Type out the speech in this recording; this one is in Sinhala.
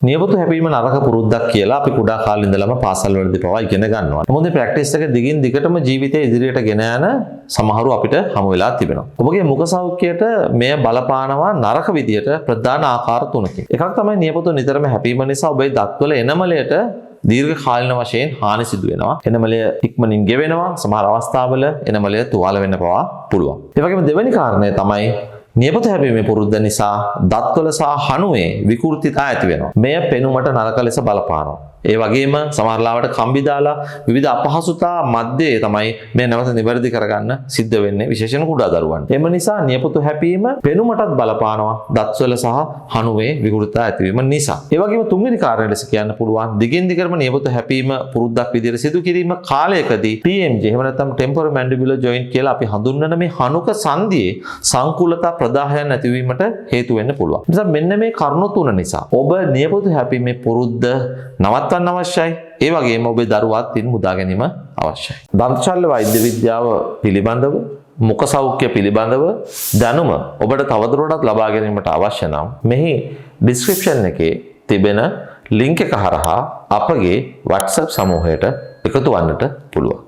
නියපොතු හැපීම නරක පුරුද්දක් කියලා අපි කුඩා කාලේ ඉඳලම පාසල් වලදී පවා ඉගෙන ගන්නවා. මොකද මේ ප්‍රැක්ටිස් එක දිගින් දිගටම ජීවිතේ ඉදිරියට ගෙන යන සමහරු අපිට හමු වෙලා තිබෙනවා. ඔබගේ මුඛ සෞඛ්‍යයට මෙය බලපානවා නරක විදියට ප්‍රධාන ආකාර තුනකින්. එකක් තමයි නියපොතු නිතරම හැපීම නිසා ඔබේ දත්වල එනමලයට දීර්ඝ කාලින වශයෙන් හානි සිදු වෙනවා. එනමලය ඉක්මනින් ගෙවෙනවා. සමහර අවස්ථාවල එනමලය තුවාල වෙන්න පවා පුළුවන්. ඒ වගේම දෙවෙනි කාරණය තමයි නියපොතු හැපීමේ පුරුද්ද නිසා දත්වල සහ හනුවේ විකෘතිතා ඇති වෙනවා. මෙය පෙනුමට නරක ලෙස බලපානවා. ඒ වගේම සමහර ලාවට කම්බි දාලා විවිධ අපහසුතා මැද්දේ තමයි මේ නැවත නිවැරදි කරගන්න සිද්ධ වෙන්නේ විශේෂයෙන් කුඩා දරුවන්ට. එම නිසා නියපොතු හැපීම පෙනුමටත් බලපානවා දත්වල සහ හනුවේ විකෘතිතා ඇතිවීම නිසා. ඒ වගේම තුන්වෙනි කාරණය ලෙස කියන්න පුළුවන් දිගින් දිගටම නියපොතු හැපීම පුරුද්දක් විදිහට සිදු කිරීම කාලයකදී TMJ එහෙම නැත්නම් temporomandibular joint කියලා අපි හඳුන්වන මේ හනුක සංදියේ සංකූලතා ප්‍රදාහයන් ඇතිවීමට හේතු වෙන්න පුළුවන්. නිසා මෙන්න මේ කරුණු තුන නිසා ඔබ නියපොතු හැපීමේ පුරුද්ද නවත්වන්න අවශ්‍යයි. ඒ වගේම ඔබේ දරුවාත් තින් මුදා ගැනීම අවශ්‍යයි. දන්ත ශල්‍ය වෛද්‍ය විද්‍යාව පිළිබඳව මුඛ සෞඛ්‍ය පිළිබඳව දැනුම ඔබට තවදුරටත් ලබා ගැනීමට අවශ්‍ය නම් මෙහි ඩිස්ක්‍රිප්ෂන් එකේ තිබෙන ලින්ක් එක හරහා අපගේ WhatsApp සමූහයට එකතු වන්නට පුළුවන්.